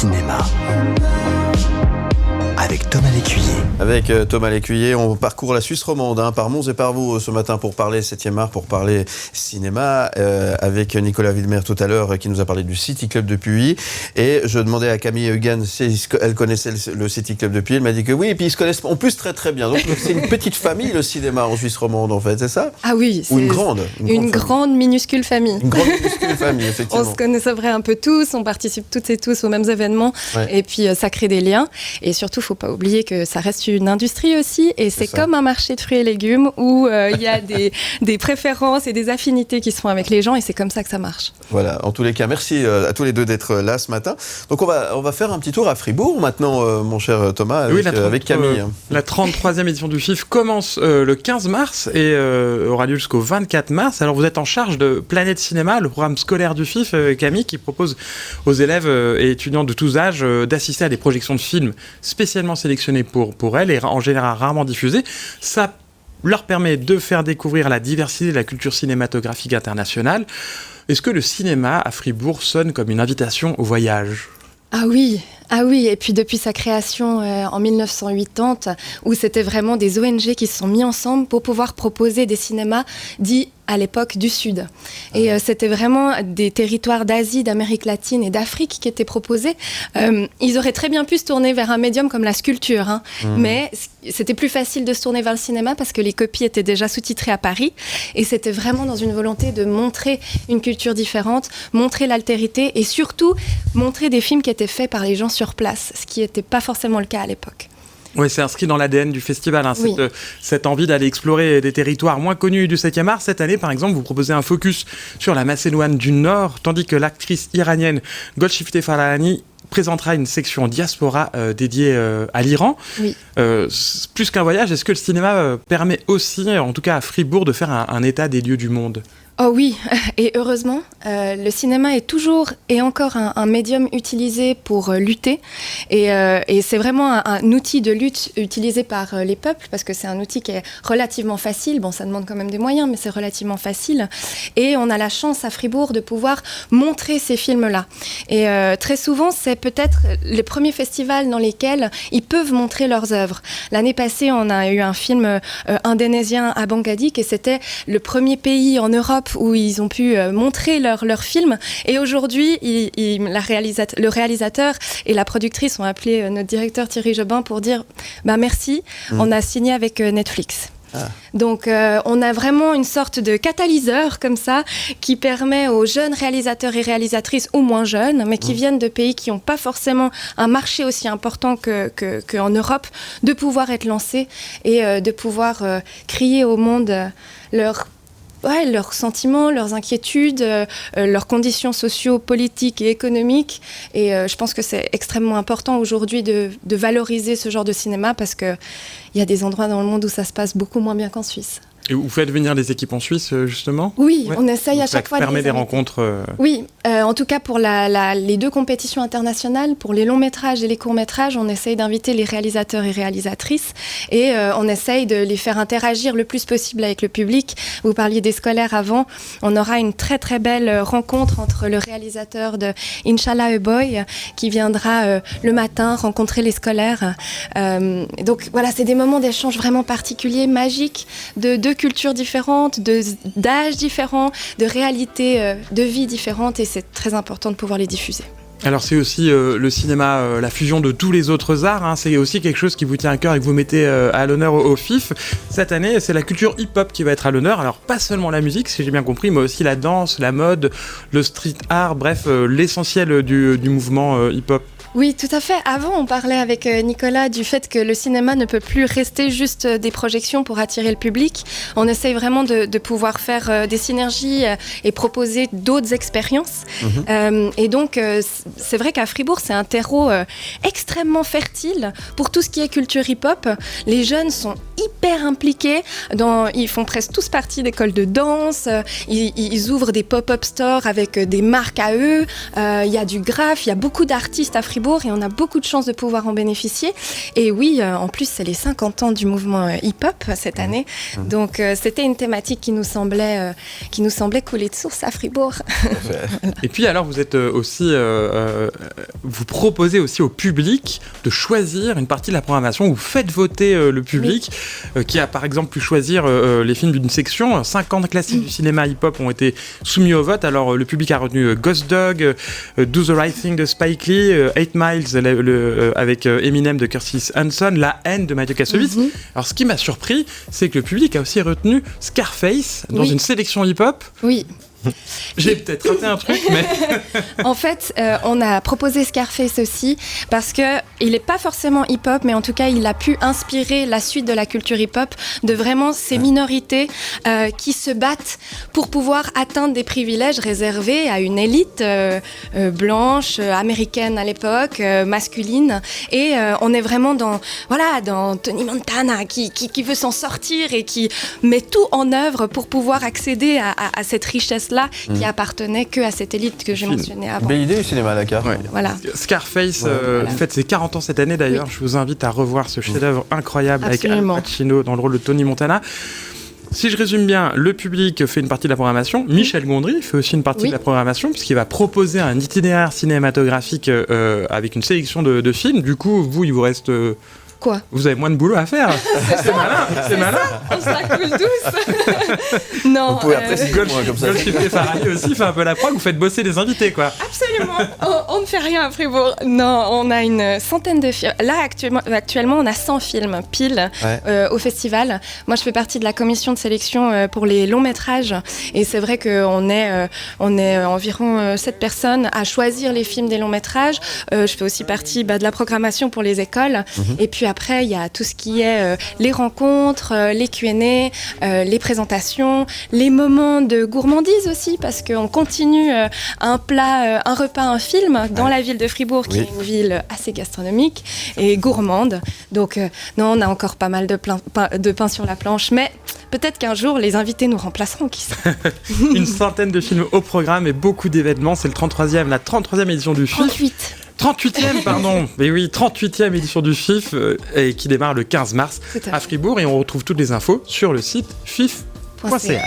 cinéma. Avec Thomas Lécuyer. Avec Thomas Lécuyer, on parcourt la Suisse romande, par Mons et par Vaud ce matin pour parler 7e art, pour parler cinéma, avec Nicolas Wilmer tout à l'heure qui nous a parlé du City Club de Puy. Et je demandais à Camille Huguen si elle connaissait le City Club de Puy. Elle m'a dit que oui, et puis ils se connaissent en plus très très bien. Donc c'est une petite famille le cinéma en Suisse romande en fait, c'est ça ? Ah oui, ou une grande minuscule famille. Une grande minuscule famille, effectivement. On se connaît, c'est vrai, un peu tous, on participe toutes et tous aux mêmes événements, ouais. Et puis ça crée des liens. Et surtout, il ne faut pas oublier que ça reste une industrie aussi, et c'est comme un marché de fruits et légumes où il y a des préférences et des affinités qui se font avec les gens, et c'est comme ça que ça marche. Voilà, en tous les cas, merci à tous les deux d'être là ce matin. Donc on va faire un petit tour à Fribourg maintenant, mon cher Thomas, avec Camille. La 33e édition du FIF commence le 15 mars et aura lieu jusqu'au 24 mars. Alors vous êtes en charge de Planète Cinéma, le programme scolaire du FIF, Camille, qui propose aux élèves et étudiants de tous âges d'assister à des projections de films spécialement sélectionnés pour elles et en général rarement diffusés. Ça leur permet de faire découvrir la diversité de la culture cinématographique internationale. Est-ce que le cinéma à Fribourg sonne comme une invitation au voyage ? Ah oui, et puis depuis sa création en 1980, où c'était vraiment des ONG qui se sont mis ensemble pour pouvoir proposer des cinémas dits à l'époque du Sud. Et c'était vraiment des territoires d'Asie, d'Amérique latine et d'Afrique qui étaient proposés. Ils auraient très bien pu se tourner vers un médium comme la sculpture, mais c'était plus facile de se tourner vers le cinéma parce que les copies étaient déjà sous-titrées à Paris, et c'était vraiment dans une volonté de montrer une culture différente, montrer l'altérité et surtout montrer des films qui étaient faits par les gens sur place, ce qui n'était pas forcément le cas à l'époque. Oui, c'est inscrit dans l'ADN du festival, oui. cette envie d'aller explorer des territoires moins connus du 7e art. Cette année, par exemple, vous proposez un focus sur la Macédoine du Nord, tandis que l'actrice iranienne Golshifteh Farahani présentera une section diaspora dédiée à l'Iran. Oui. Plus qu'un voyage, est-ce que le cinéma permet aussi, en tout cas à Fribourg, de faire un état des lieux du monde ? Oh oui, et heureusement, le cinéma est toujours et encore un médium utilisé pour lutter, et c'est vraiment un outil de lutte utilisé par les peuples, parce que c'est un outil qui est relativement facile, bon ça demande quand même des moyens, mais c'est relativement facile, et on a la chance à Fribourg de pouvoir montrer ces films-là. Et très souvent, c'est peut-être les premiers festivals dans lesquels ils peuvent montrer leurs œuvres. L'année passée, on a eu un film indonésien à Bangladesh, et c'était le premier pays en Europe où ils ont pu montrer leur film. Et aujourd'hui, le réalisateur et la productrice ont appelé notre directeur Thierry Jobin pour dire merci, on a signé avec Netflix. Donc on a vraiment une sorte de catalyseur comme ça qui permet aux jeunes réalisateurs et réalisatrices, ou moins jeunes, mais qui viennent de pays qui n'ont pas forcément un marché aussi important qu'en Europe, de pouvoir être lancés et de pouvoir crier au monde leurs sentiments, leurs inquiétudes, leurs conditions socio-politiques et économiques. Et je pense que c'est extrêmement important aujourd'hui de valoriser ce genre de cinéma, parce qu'il y a des endroits dans le monde où ça se passe beaucoup moins bien qu'en Suisse. Et vous faites venir des équipes en Suisse, justement ? Oui, on essaye à chaque fois. Ça permet des rencontres Oui, en tout cas pour les deux compétitions internationales, pour les longs métrages et les courts métrages, on essaye d'inviter les réalisateurs et réalisatrices, et on essaye de les faire interagir le plus possible avec le public. Vous parliez des scolaires avant, on aura une très très belle rencontre entre le réalisateur de Inch'Allah A Boy, qui viendra le matin rencontrer les scolaires. Donc voilà, c'est des moments d'échange vraiment particuliers, magiques, de deux cultures différentes, d'âges différents, de réalités de vie différentes, et c'est très important de pouvoir les diffuser. Alors c'est aussi le cinéma, la fusion de tous les autres arts, c'est aussi quelque chose qui vous tient à cœur et que vous mettez à l'honneur au FIF. Cette année, c'est la culture hip-hop qui va être à l'honneur, alors pas seulement la musique, si j'ai bien compris, mais aussi la danse, la mode, le street art, bref, l'essentiel du mouvement hip-hop. Oui, tout à fait. Avant, on parlait avec Nicolas du fait que le cinéma ne peut plus rester juste des projections pour attirer le public. On essaye vraiment de pouvoir faire des synergies et proposer d'autres expériences. Et donc, c'est vrai qu'à Fribourg, c'est un terreau extrêmement fertile pour tout ce qui est culture hip-hop. Les jeunes sont hyper impliqués. Ils font presque tous partie d'écoles de danse. Ils ouvrent des pop-up stores avec des marques à eux. Il y a du graphe, il y a beaucoup d'artistes à Fribourg Fribourg et on a beaucoup de chance de pouvoir en bénéficier. Et oui, en plus, c'est les 50 ans du mouvement hip-hop cette année. Donc, c'était une thématique qui nous semblait couler de source à Fribourg. Et puis alors, vous êtes aussi, vous proposez aussi au public de choisir une partie de la programmation. Vous faites voter le public qui a par exemple pu choisir les films d'une section. 50 classiques du cinéma hip-hop ont été soumis au vote. Alors le public a retenu Ghost Dog, Do the Right Thing de Spike Lee, 8 Miles avec Eminem de Curtis Hanson, La Haine de Mathieu Kassovitz. Alors ce qui m'a surpris, c'est que le public a aussi retenu Scarface dans une sélection hip-hop. Oui. J'ai peut-être raté un truc, mais... En fait, on a proposé Scarface aussi parce qu'il n'est pas forcément hip-hop, mais en tout cas, il a pu inspirer la suite de la culture hip-hop, de vraiment ces minorités qui se battent pour pouvoir atteindre des privilèges réservés à une élite blanche, américaine à l'époque, masculine. Et on est vraiment dans Tony Montana qui veut s'en sortir et qui met tout en œuvre pour pouvoir accéder à cette richesse qui appartenait que à cette élite que j'ai mentionnée avant. Belle idée du cinéma, Dakar. Ouais. Voilà. Scarface fête ses 40 ans cette année d'ailleurs. Je vous invite à revoir ce chef-d'œuvre incroyable Absolument. avec Al Pacino dans le rôle de Tony Montana. Si je résume bien, le public fait une partie de la programmation. Michel Gondry fait aussi une partie de la programmation puisqu'il va proposer un itinéraire cinématographique avec une sélection de films. Du coup, vous, il vous reste... Quoi ? Vous avez moins de boulot à faire. C'est malin. On se la coule douce. Non. Vous pouvez apprécier comme ça. Goldship Farali aussi fait un peu la prog. Vous faites bosser les invités, quoi. Absolument. On ne fait rien à Fribourg. Non, on a une centaine de films. Là, actuellement, on a 100 films pile au festival. Moi, je fais partie de la commission de sélection pour les longs métrages. Et c'est vrai qu'on est environ 7 personnes à choisir les films des longs métrages. Je fais aussi partie de la programmation pour les écoles. Et puis après, il y a tout ce qui est les rencontres, les Q&A, les présentations, les moments de gourmandise aussi, parce qu'on continue un repas, un film dans la ville de Fribourg, qui est une ville assez gastronomique et gourmande. Donc non, on a encore pas mal de pain sur la planche, mais peut-être qu'un jour, les invités nous remplaceront, qui sait. Une centaine de films au programme et beaucoup d'événements. C'est la 33e édition du FIF. 38e, pardon. Mais oui, 38e édition du FIF et qui démarre le 15 mars à Fribourg. Et on retrouve toutes les infos sur le site fif.ch.